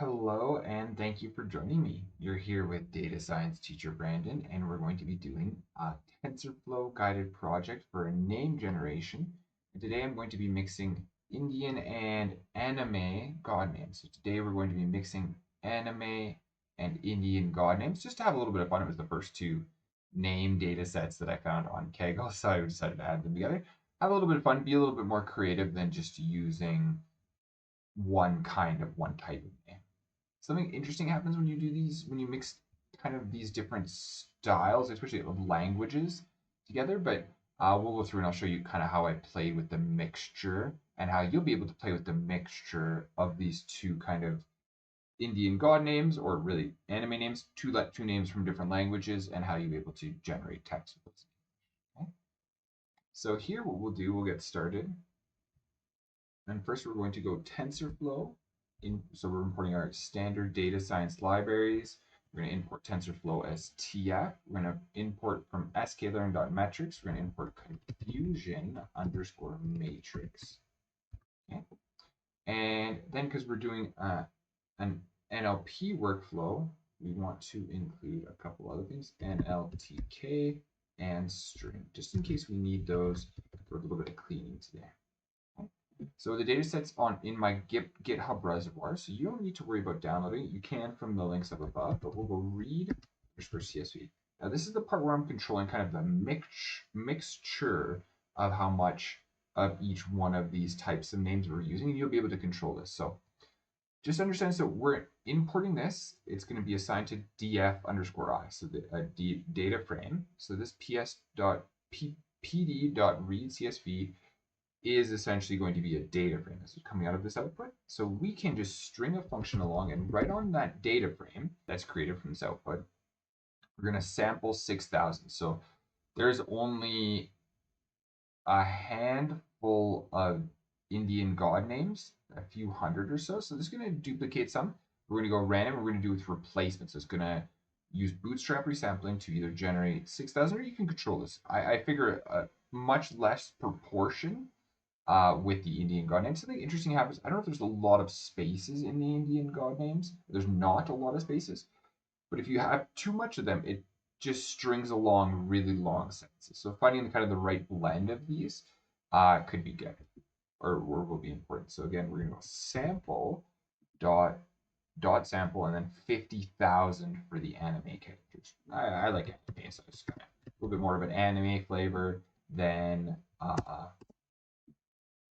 Hello, and thank you for joining me. You're here with Data Science Teacher Brandyn, and we're going to be doing a TensorFlow guided project for a name generation. And today I'm going to be mixing Indian and anime god names. So today we're going to be mixing anime and Indian god names just to have a little bit of fun. It was the first two name data sets that I found on Kaggle, so I decided to add them together. Have a little bit of fun, be a little bit more creative than just using one type of name. Something interesting happens when you do these, when you mix kind of these different styles, especially of languages together. But we'll go through and I'll show you kind of how I play with the mixture and how you'll be able to play with the mixture of these two kind of Indian god names, or really anime names, two names from different languages, and how you'll be able to generate text with those. Okay? So here what we'll do, we'll get started. And first we're going to go TensorFlow. So we're importing our standard data science libraries. We're going to import TensorFlow as TF. We're going to import from sklearn.metrics. We're going to import confusion_matrix. Okay. And then because we're doing an NLP workflow, we want to include a couple other things, NLTK and string, just in case we need those for a little bit of cleaning today. So the data set's in my GitHub reservoir, so you don't need to worry about downloading it. You can from the links up above, but we'll go read for CSV. Now this is the part where I'm controlling kind of the mixture of how much of each one of these types of names we're using, and you'll be able to control this. So just understand, so we're importing this. It's going to be assigned to df_i, so the data frame. So this ps.pd.read CSV is essentially going to be a data frame. This is coming out of this output. So we can just string a function along, and right on that data frame that's created from this output, we're going to sample 6,000. So there's only a handful of Indian god names, a few hundred or so. So this is going to duplicate some. We're going to go random. We're going to do it with replacement. So it's going to use bootstrap resampling to either generate 6,000, or you can control this. I figure a much less proportion with the Indian god names. Something interesting happens. I don't know if there's a lot of spaces in the Indian god names. There's not a lot of spaces, but if you have too much of them, it just strings along really long sentences. So finding kind of the right blend of these could be good, or will be important. So again, we're going to go sample dot sample, and then 50,000 for the anime characters. I like anime, so it's kind of a little bit more of an anime flavor than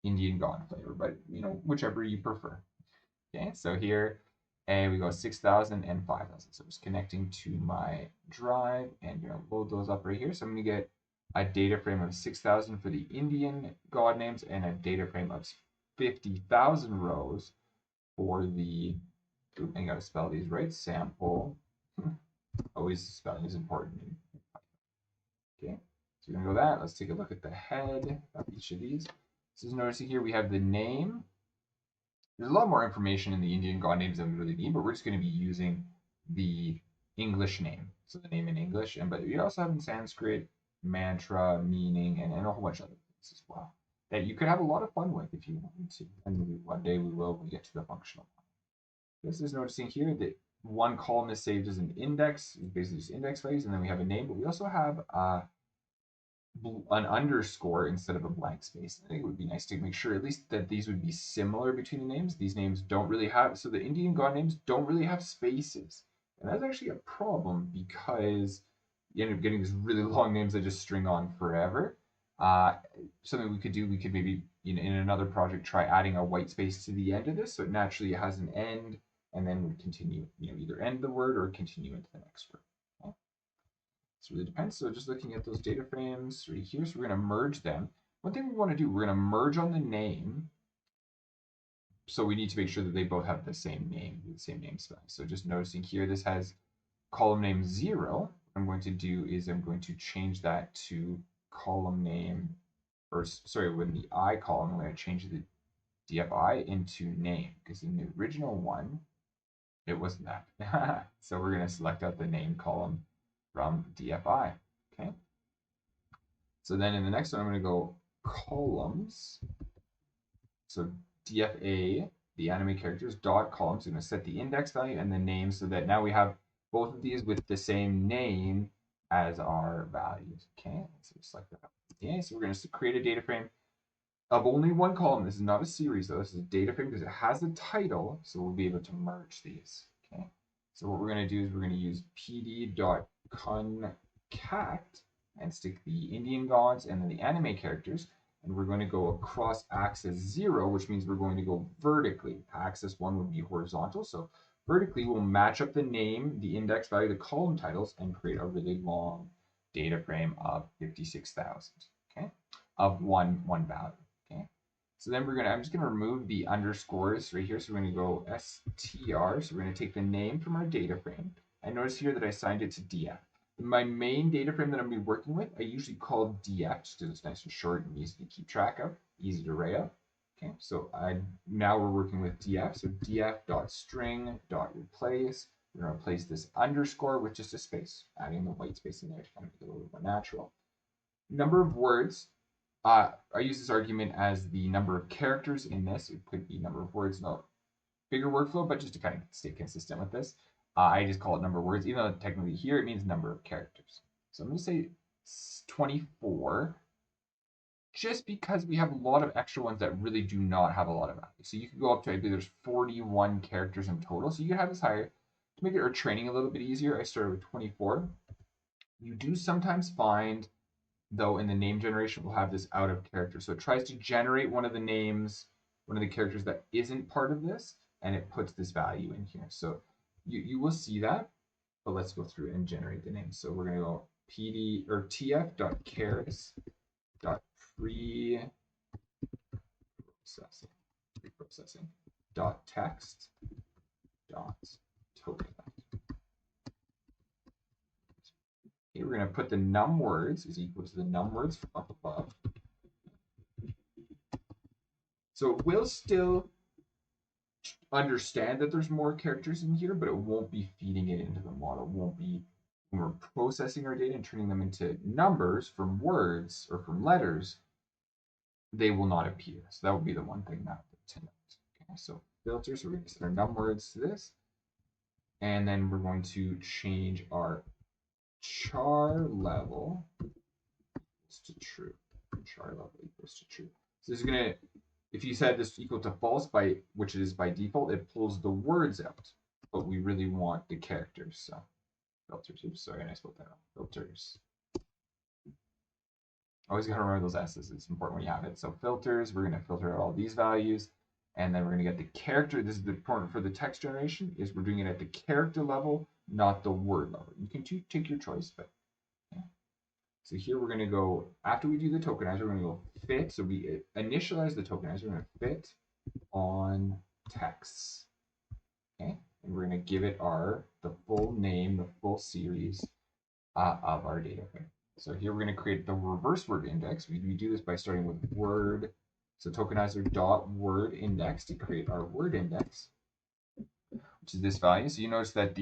Indian god flavor, but whichever you prefer. Okay, so here, and we go 6,000 and 5,000. So just connecting to my drive and load those up right here. So I'm going to get a data frame of 6,000 for the Indian god names and a data frame of 50,000 rows for the, I got to spell these right, sample. Always spelling is important. Okay, so we're going to go that. Let's take a look at the head of each of these. So as noticing here, we have the name. There's a lot more information in the Indian god names than we really need, but we're just going to be using the English name. So the name in English, but we also have in Sanskrit, mantra, meaning, and a whole bunch of other things as well that you could have a lot of fun with if you wanted to. And maybe one day we will when we get to the functional one. This is noticing here that one column is saved as an index, basically just index values, and then we have a name, but we also have an underscore instead of a blank space. I think it would be nice to make sure at least that these would be similar between the names. These names don't really have, so the Indian god names don't really have spaces. And that's actually a problem because you end up getting these really long names that just string on forever. Something we could do, we could maybe in another project try adding a white space to the end of this so it naturally has an end, and then would continue, either end the word or continue into the next word. Okay? So it really depends. So just looking at those data frames right here, so we're going to merge them. One thing we want to do, we're going to merge on the name. So we need to make sure that they both have the same name spelling. So just noticing here, this has column name 0. What I'm going to do is I'm going to change that to column name, or sorry, when the I column, I'm going to change the DFI into name, because in the original one, it wasn't that. So we're going to select out the name column from DFI. Okay. So then in the next one, I'm going to go columns. So DFA the anime characters dot column. So I'm going to set the index value and the name so that now we have both of these with the same name as our values. Okay, so select that. Okay, so we're going to create a data frame of only one column. This is not a series though. This is a data frame because it has a title, so we'll be able to merge these. Okay, so what we're going to do is we're going to use pd.concat and stick the Indian gods and then the anime characters, and we're going to go across axis 0, which means we're going to go vertically. Axis 1 would be horizontal, so vertically we'll match up the name, the index value, the column titles, and create a really long data frame of 56,000. Okay, of one value. Okay, so then I'm just gonna remove the underscores right here. So we're gonna go str. So we're gonna take the name from our data frame. And notice here that I assigned it to df. My main data frame that I'm gonna be working with, I usually call df just because it's nice and short and easy to keep track of, easy to array of. Okay, so now we're working with df. So df.string.replace. We're gonna replace this underscore with just a space, adding the white space in there to kind of make it a little bit more natural. Number of words. I use this argument as the number of characters in this. It could be number of words, no bigger workflow, but just to kind of stay consistent with this, I just call it number of words, even though technically here it means number of characters. So I'm going to say 24, just because we have a lot of extra ones that really do not have a lot of value. So you could go up to, I believe there's 41 characters in total. So you can have this higher. To make our training a little bit easier, I started with 24. You do sometimes find, though, in the name generation, we'll have this out of character. So it tries to generate one of the names, one of the characters that isn't part of this, and it puts this value in here. So you will see that, but let's go through and generate the name. So we're going to go pd or tf.characters.preprocessing dot text dot token. Here we're going to put the num words is equal to the num words from up above. So it will still understand that there's more characters in here, but it won't be feeding it into the model. It won't be, when we're processing our data and turning them into numbers from words or from letters, they will not appear. So that would be the one thing that to note. Okay, so filter, so we're going to set our num words to this. And then we're going to change our char level to true. Char level equals to true. So this is going to, if you set this equal to false, which it is by default, it pulls the words out, but we really want the characters. So filters. Oops, sorry, I spelled that out. Filters. Always got to remember those S's. It's important when you have it. So filters, we're going to filter out all these values, and then we're going to get the character. This is the important for the text generation, is we're doing it at the character level, not the word level. You can take your choice, but yeah. So here we're going to go, after we do the tokenizer, we're going to go fit. So we initialize the tokenizer. We're going to fit on text. Okay, and we're going to give it the full name, the full series of our data frame. So here we're going to create the reverse word index. We do this by starting with word. So tokenizer dot word index to create our word index, which is this value. So you notice that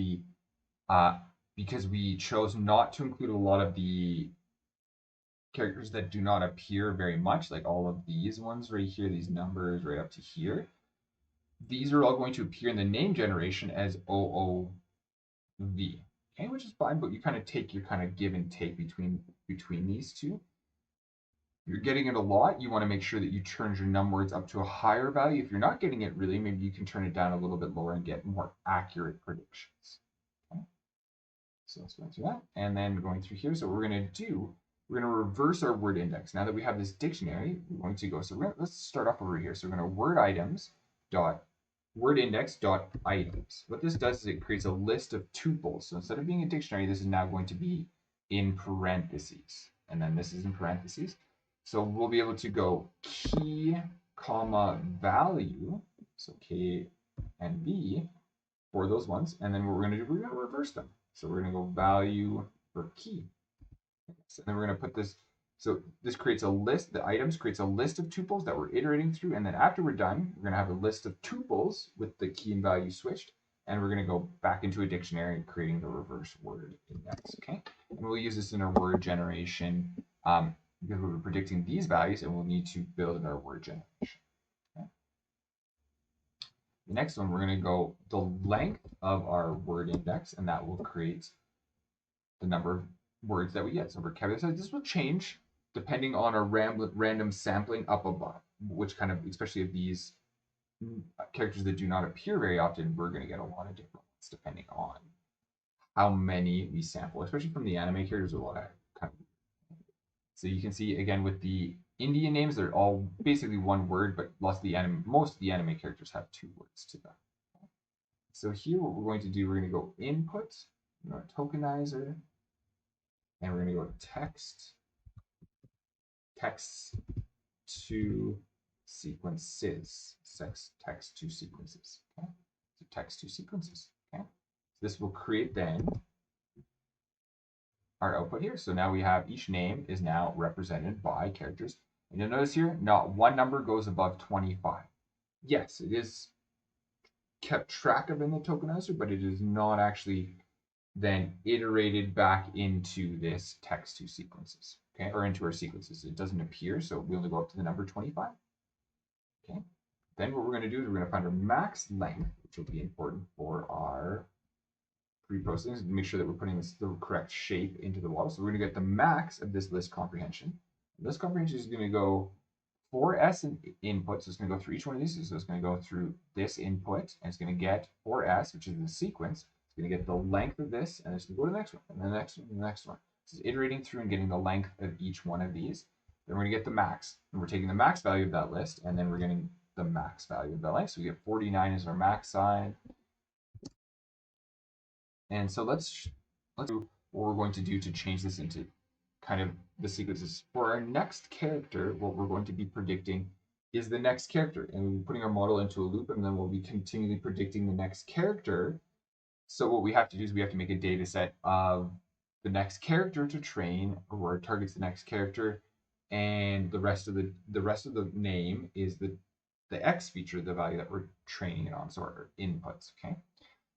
because we chose not to include a lot of the characters that do not appear very much, like all of these ones right here, these numbers right up to here, these are all going to appear in the name generation as OOV. Okay, which is fine, but you kind of take your kind of give and take between these two. If you're getting it a lot, you want to make sure that you turn your num words up to a higher value. If you're not getting it really, maybe you can turn it down a little bit lower and get more accurate predictions. Okay, so let's go through that, and then going through here. So what we're going to do, we're going to reverse our word index. Now that we have this dictionary, we're going to go. So let's start off over here. So we're going to word items dot word index dot items. What this does is it creates a list of tuples. So instead of being a dictionary, this is now going to be in parentheses, and then this is in parentheses. So we'll be able to go key, comma, value, so K and V for those ones, and then what we're going to do, we're going to reverse them. So we're going to go value for key. And then we're going to put this, so this creates a list, the items creates a list of tuples that we're iterating through, and then after we're done, we're going to have a list of tuples with the key and value switched, and we're going to go back into a dictionary and creating the reverse word index, okay? And we'll use this in our word generation because we're predicting these values, and we'll need to build in our word generation. Okay? The next one, we're going to go the length of our word index, and that will create the number of words that we get. So vocabulary size, this will change depending on our random sampling up above, which kind of, especially of these characters that do not appear very often, we're going to get a lot of different ones depending on how many we sample, especially from the anime characters. A lot of kind of, so you can see again with the Indian names, they're all basically one word, but most of the anime characters have 2 words to them. So here, what we're going to do, we're going to go input, tokenizer, and we're going to go text to sequences, text to sequences. Okay, so text to sequences. Okay, so this will create then our output here. So now we have each name is now represented by characters. And you'll notice here, not one number goes above 25. Yes, it is kept track of in the tokenizer, but it is not actually then iterated back into this text to sequences, okay, or into our sequences. It doesn't appear, so we only go up to the number 25. Okay, then what we're going to do is we're going to find our max length, which will be important for our pre-processing to make sure that we're putting the correct shape into the model. So we're going to get the max of this list comprehension. List comprehension is going to go 4S in input, so it's going to go through each one of these. So it's going to go through this input, and it's going to get 4S, which is the sequence. It's going to get the length of this, and it's going to go to the next one, and the next one, and the next one. So it's iterating through and getting the length of each one of these. Then we're going to get the max, and we're taking the max value of that list, and then we're getting the max value of that length. So we get 49 as our max size. And so let's do what we're going to do to change this into kind of the sequences. For our next character, what we're going to be predicting is the next character. And we'll be putting our model into a loop, and then we'll be continually predicting the next character. So what we have to do is we have to make a data set of the next character to train, or targets the next character, and the rest of the name is the X feature, the value that we're training it on, so our inputs, okay?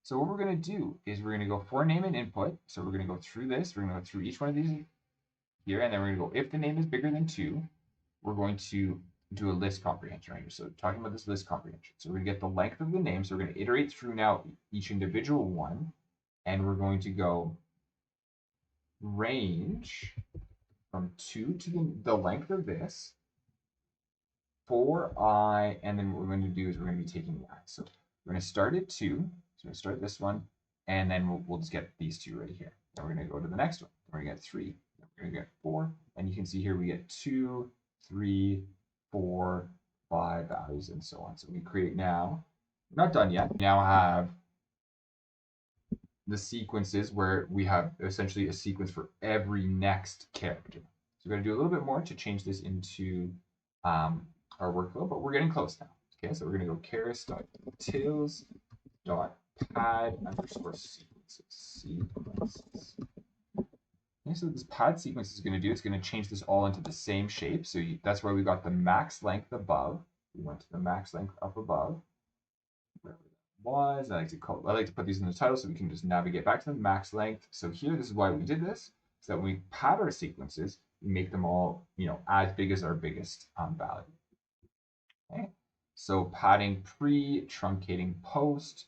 So what we're going to do is we're going to go for name and input. So we're going to go through this. We're going to go through each one of these here, and then we're going to go if the name is bigger than 2, we're going to do a list comprehension right here. So talking about this list comprehension. So we're going to get the length of the name. So we're going to iterate through now each individual one, and we're going to go range from 2 to the length of this for I, and then what we're going to do is we're going to be taking I. So we're going to start at 2. So we're going to start this one, and then we'll just get these 2 right here. Then we're going to go to the next one. We're going to get 3. Then we're going to get 4. And you can see here we get 2, 3, 4, 5 values, and so on. So we create now, we're not done yet. We now have the sequences where we have essentially a sequence for every next character. So we're going to do a little bit more to change this into our workflow, but we're getting close now. Okay, so we're going to go keras.tils_sequences. Okay, so this pad sequence is going to do, it's going to change this all into the same shape. So that's why we got the max length above. We went to the max length up above. Wherever that was. I like to put these in the title so we can just navigate back to the max length. So here, this is why we did this. So that when we pad our sequences, we make them all, as big as our biggest value. Okay. So padding pre, truncating post,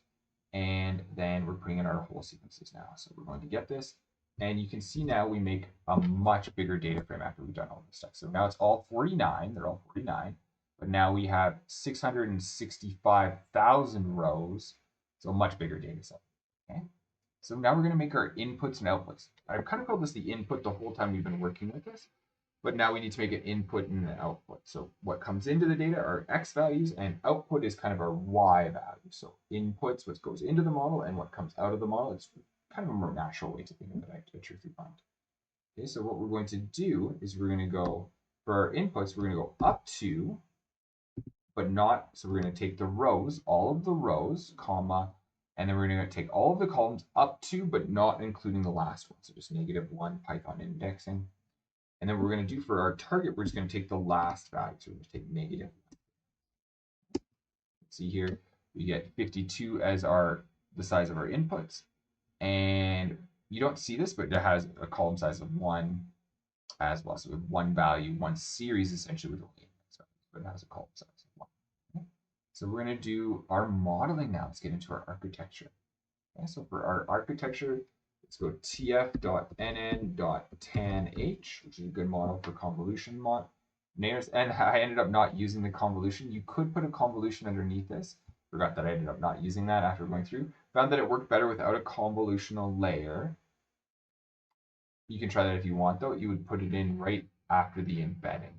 and then we're putting in our whole sequences now. So we're going to get this, and you can see now we make a much bigger data frame after we've done all this stuff. So now it's all 49, they're all 49, but now we have 665,000 rows, so a much bigger data set. Okay. So now we're going to make our inputs and outputs. I've kind of called this the input the whole time we've been working with this, but now we need to make an input and an output. So what comes into the data are X values, and output is kind of our Y value. So inputs, what goes into the model, and what comes out of the model. It's kind of a more natural way to think of it, I truthfully find. Okay, so what we're going to do is we're going to go, for our inputs, we're going to go up to, but not, so we're going to take the rows, all of the rows, comma, and then we're going to take all of the columns up to, but not including the last one. So just -1 Python indexing. And then what we're going to do for our target, we're just going to take the last value. So we're going to take -1. See here, we get 52 as the size of our inputs. And you don't see this, but it has a column size of 1 as well. So we have 1 value, 1 series essentially with only index values, but it has a column size of 1. Okay. So we're going to do our modeling now. Let's get into our architecture. Okay, so for our architecture, let's go tf.nn.tanh, which is a good model for convolution layers. And I ended up not using the convolution. You could put a convolution underneath this. Forgot that I ended up not using that after going through. Found that it worked better without a convolutional layer. You can try that if you want, though. You would put it in right after the embedding.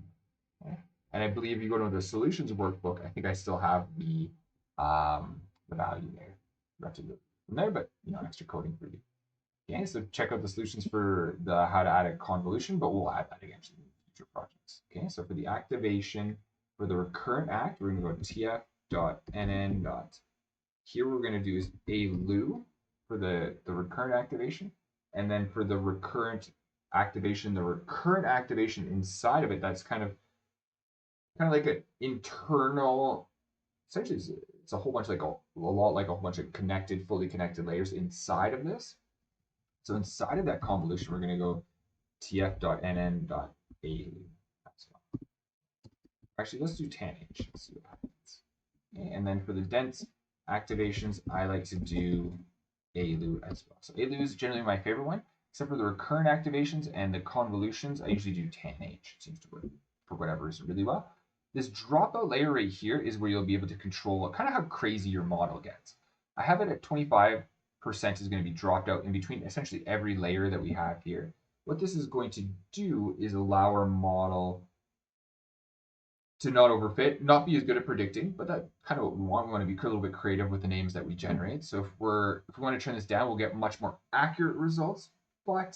Okay? And I believe if you go to the solutions workbook, I think I still have the value there. You have to do it from there, but extra coding for you. Okay, so check out the solutions for the how to add a convolution, but we'll add that again to future projects. Okay, so for the activation for the recurrent act, we're going to go tf.nn. Here we're going to do is a loop for the recurrent activation, and then for the recurrent activation inside of it, that's kind of like an internal. Essentially, it's a whole bunch like a lot like a whole bunch of fully connected layers inside of this. So inside of that convolution, we're going to go tf.nn.a. Actually, let's do tanh. Let's see what happens. Okay, and then for the dense activations, I like to do ALU as well. So ALU is generally my favorite one, except for the recurrent activations and the convolutions. I usually do tanh. It seems to work for whatever reason really well. This dropout layer right here is where you'll be able to control kind of how crazy your model gets. I have it at 25% is going to be dropped out in between essentially every layer that we have here. What this is going to do is allow our model to not overfit, not be as good at predicting, but that's kind of what we want. We want to be a little bit creative with the names that we generate. So if we want to turn this down, we'll get much more accurate results, but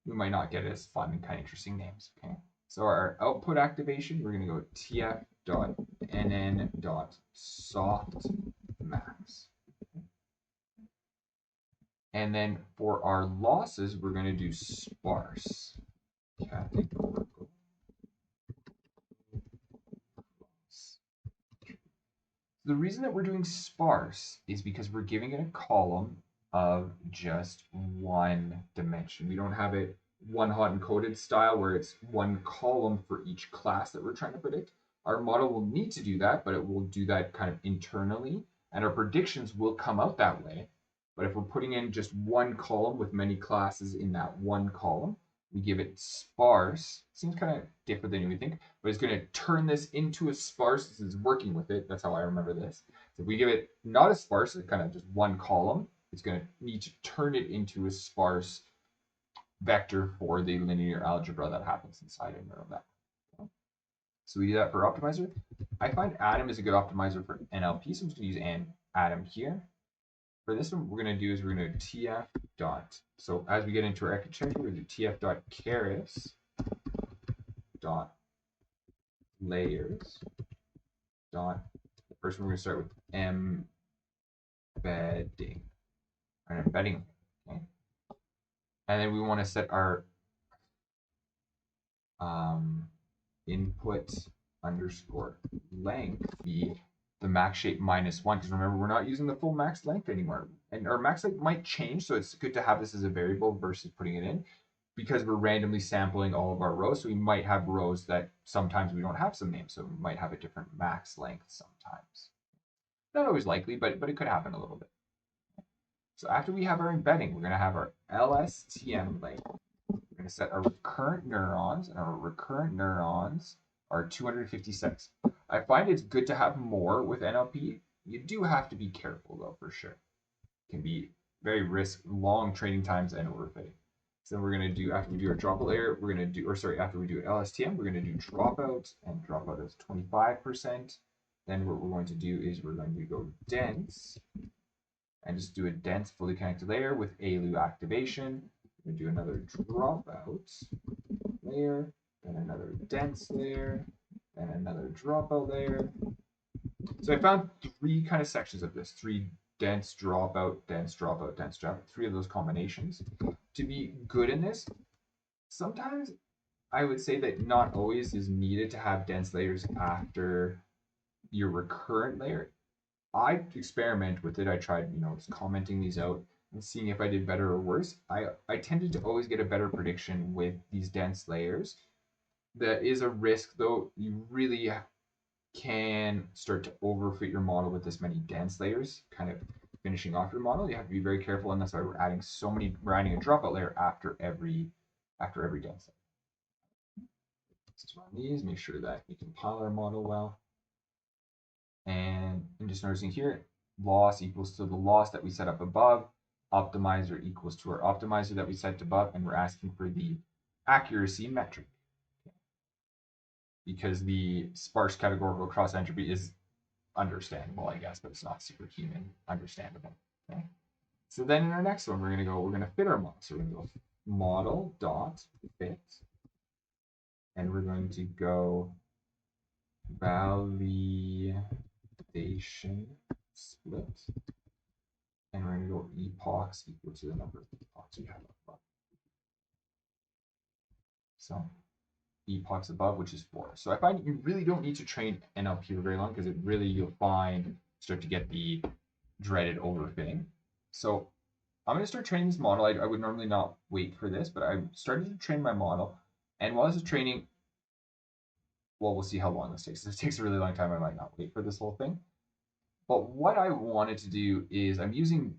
we might not get as fun and kind of interesting names. Okay. So our output activation, we're going to go tf.nn.softmax. And then for our losses, we're going to do sparse. The reason that we're doing sparse is because we're giving it a column of just one dimension. We don't have it one hot encoded style where it's one column for each class that we're trying to predict. Our model will need to do that, but it will do that kind of internally, and our predictions will come out that way. But if we're putting in just one column with many classes in that one column, we give it sparse. Seems kind of different than you would think, but it's going to turn this into a sparse. This is working with it. That's how I remember this. So if we give it not a sparse, it's kind of just one column, it's going to need to turn it into a sparse vector for the linear algebra that happens inside a neural network. So we do that for optimizer. I find Atom is a good optimizer for NLP, so I'm just going to use Atom here. For this one, we're going to do is we're going to tf dot. So as we get into our architecture, we're going to do tf dot keras dot layers dot. First, we're going to start with embedding. An embedding. Okay. And then we want to set our input underscore length be the max shape -1, because remember, we're not using the full max length anymore, and our max length might change, so it's good to have this as a variable versus putting it in, because we're randomly sampling all of our rows. So we might have rows that sometimes we don't have some names, so we might have a different max length sometimes. Not always likely, but it could happen a little bit. So after we have our embedding, we're going to have our LSTM length. We're going to set our recurrent neurons, and our recurrent neurons are 256. I find it's good to have more with NLP. You do have to be careful, though, for sure. It can be very long training times and overfitting. So we're going to do, after we do our dropout layer, we're going to do, after we do an LSTM, we're going to do dropout, and dropout is 25%. Then what we're going to do is we're going to go dense, and just do a dense fully connected layer with ALU activation. We're going to do another dropout layer, then another dense layer, then another dropout layer. So I found three kind of sections of this, 3 dense dropout, dense dropout, dense dropout, 3 of those combinations. To be good in this, sometimes I would say that not always is needed to have dense layers after your recurrent layer. I experiment with it. I tried, just commenting these out and seeing if I did better or worse. I tended to always get a better prediction with these dense layers. That is a risk, though. You really can start to overfit your model with this many dense layers, kind of finishing off your model. You have to be very careful, and that's why we're adding a dropout layer after every dense layer. Let's run these, make sure that we compile our model well. And I'm just noticing here, loss equals to the loss that we set up above, optimizer equals to our optimizer that we set above, and we're asking for the accuracy metric. Because the sparse categorical cross entropy is understandable, I guess, but it's not superhuman understandable. Okay. So then in our next one, we're going to fit our model. So we're going to go model dot fit, and we're going to go validation split, and we're going to go epochs equal to the number of epochs we have above. So epochs above, which is 4. So I find you really don't need to train NLP for very long, because it really, you'll find, start to get the dreaded overfitting. So I'm going to start training this model. I would normally not wait for this, but I started to train my model. And while this is training, well, we'll see how long this takes. If this takes a really long time, I might not wait for this whole thing. But what I wanted to do is I'm using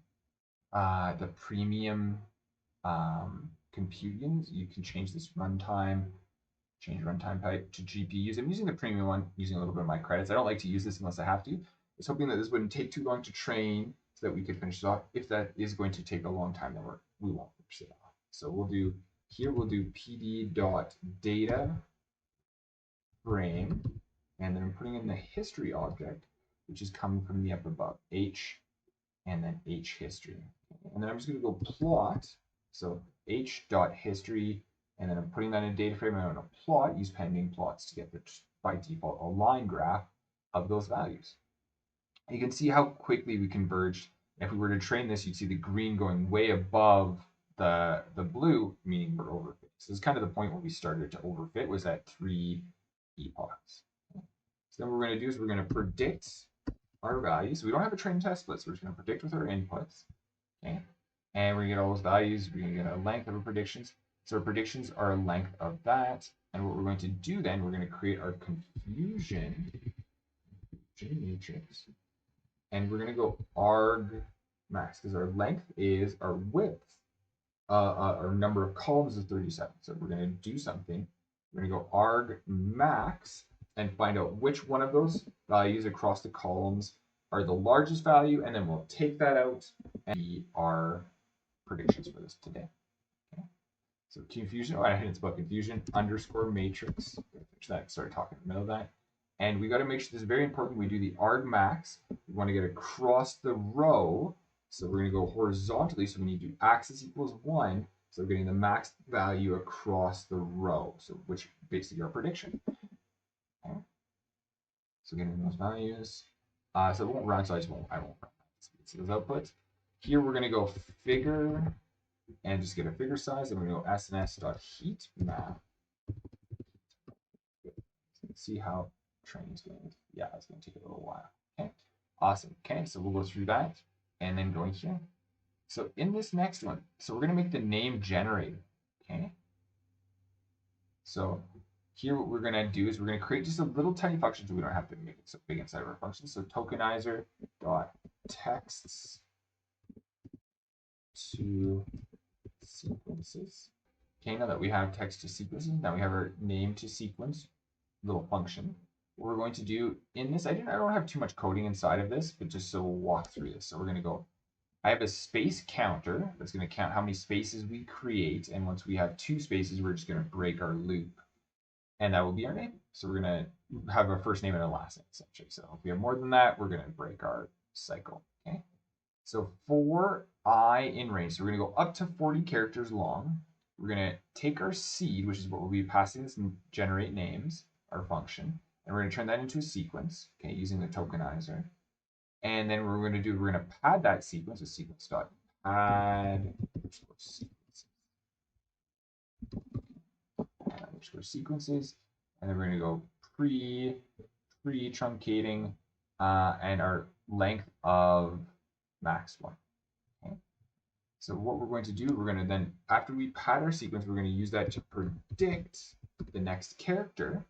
the premium compute units. You can change this runtime, change runtime type to GPUs. I'm using the premium one, using a little bit of my credits. I don't like to use this unless I have to. I was hoping that this wouldn't take too long to train so that we could finish it off. If that is going to take a long time, then we won't finish it off. So we'll do pd.data frame, and then I'm putting in the history object, which is coming from the up above, h, and then h history. And then I'm just going to go plot. So h.history, and then I'm putting that in a data frame, and I'm going to plot, use pending plots to get the, by default, a line graph of those values. You can see how quickly we converged. If we were to train this, you'd see the green going way above the blue, meaning we're overfit. So this is kind of the point where we started to overfit, was at 3 epochs. So then what we're going to do is we're going to predict our values. So we don't have a train test split, so we're just going to predict with our inputs. Okay. And we're going to get all those values. We're going to get a length of our predictions. So our predictions are a length of that. And what we're going to do then, we're going to create our confusion matrix. And we're going to go arg max, because our length is our width. Our number of columns is 37. So we're going to do something. We're going to go arg max and find out which one of those values across the columns are the largest value, and then we'll take that out and be our predictions for this today. Okay. So confusion, it's about confusion underscore matrix. Finish that, start talking in the middle of that. And we got to make sure this is very important. We do the arg max. We want to get across the row. So we're going to go horizontally. So we need to do axis equals 1. So we're getting the max value across the row. So which basically our prediction. Okay. So getting those values. So it won't run, so I won't run those outputs. Here we're going to go figure and just get a figure size. And we're going to go sns.heat map. See how training's going. Yeah, it's going to take a little while. Okay, awesome. Okay, so we'll go through that and then going here. So in this next one, so we're going to make the name generator. Okay, so here what we're going to do is we're going to create just a little tiny function, so we don't have to make it so big inside of our function. So tokenizer dot texts to sequences. Okay, now that we have text to sequences, now we have our name to sequence little function. What we're going to do in this, I don't have too much coding inside of this, but just so we'll walk through this. So we're going to go, I have a space counter that's going to count how many spaces we create. And once we have 2 spaces, we're just going to break our loop. And that will be our name. So we're going to have our first name and a last name, essentially. So if we have more than that, we're going to break our cycle. Okay. So for I in range, so we're going to go up to 40 characters long. We're going to take our seed, which is what we'll be passing this and generate names, our function, and we're going to turn that into a sequence, okay, using the tokenizer. And then what we're going to do, we're going to pad that sequence with sequence.pad sequences, and then we're going to go pre-truncating and our length of max 1. Okay. So what we're going to do, we're going to then, after we pad our sequence, we're going to use that to predict the next character.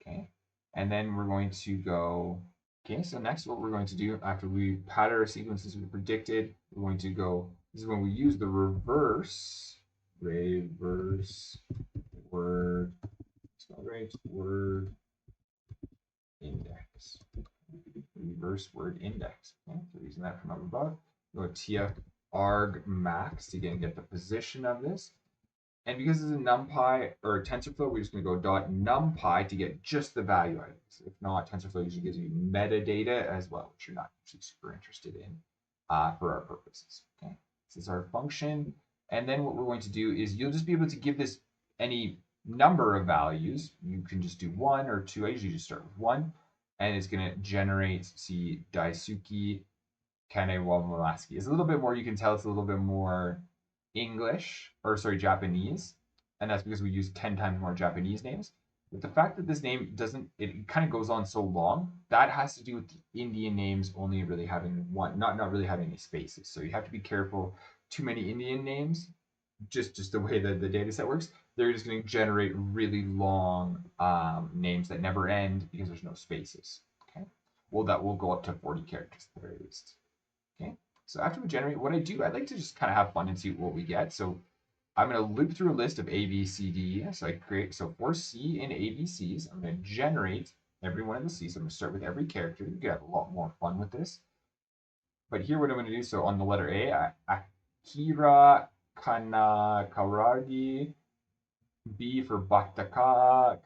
Okay. And then we're going to go, okay, so next what we're going to do after we pattern our sequences we predicted, we're going to go, this is when we use the reverse word, spell right, word index. Reverse word index. Okay, so using that from up above. Go tf arg max to again get the position of this. And because it's a NumPy or TensorFlow, we're just going to go dot NumPy to get just the value out of this. If not, TensorFlow usually gives you metadata as well, which you're not usually super interested in for our purposes. Okay, this is our function. And then what we're going to do is you'll just be able to give this any number of values. You can just do 1 or 2. I usually just start with 1. And it's going to generate, see, Daisuke Kanewamuraski. It's a little bit more, you can tell it's a little bit more English, or sorry, Japanese. And that's because we use 10 times more Japanese names. But the fact that this name doesn't, it kind of goes on so long, that has to do with the Indian names only really having one, not really having any spaces. So you have to be careful. Too many Indian names, just the way that the data set works, they're just going to generate really long names that never end because there's no spaces. Okay. Well, that will go up to 40 characters at the very least. Okay, so after we generate, what I do, I like to just kind of have fun and see what we get. So I'm going to loop through a list of A, B, C, D. So I create, so for C and A, B, C's, I'm going to generate every one of the C's. So I'm going to start with every character. You can have a lot more fun with this. But here, what I'm going to do, so on the letter A, Akira Kanakaragi, B for Bataka,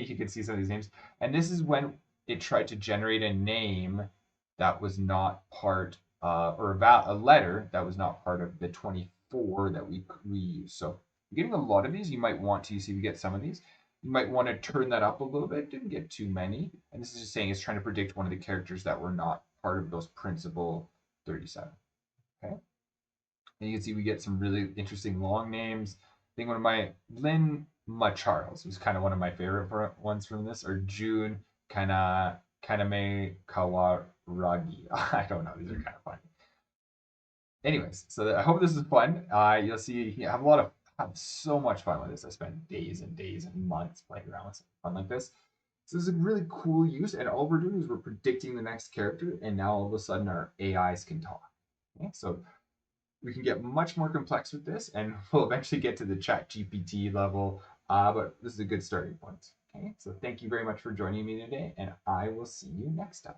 you can see some of these names. And this is when it tried to generate a name that was not part, or a letter that was not part of the 24 that we use. So getting a lot of these, you might want to, you see we get some of these, you might want to turn that up a little bit, didn't get too many. And this is just saying it's trying to predict one of the characters that were not part of those principal 37. Okay. And you can see we get some really interesting long names. I think one of my Lynn Charles was kind of one of my favorite ones from this, or June Kaname Kawaragi. I don't know. These are kind of funny. Anyways, so I hope this is fun. You'll see, have so much fun with this. I spent days and days and months playing around with something fun like this. So this is a really cool use, and all we're doing is we're predicting the next character, and now all of a sudden our AIs can talk. Okay, so we can get much more complex with this, and we'll eventually get to the chat GPT level, but this is a good starting point. Okay, so thank you very much for joining me today, and I will see you next time.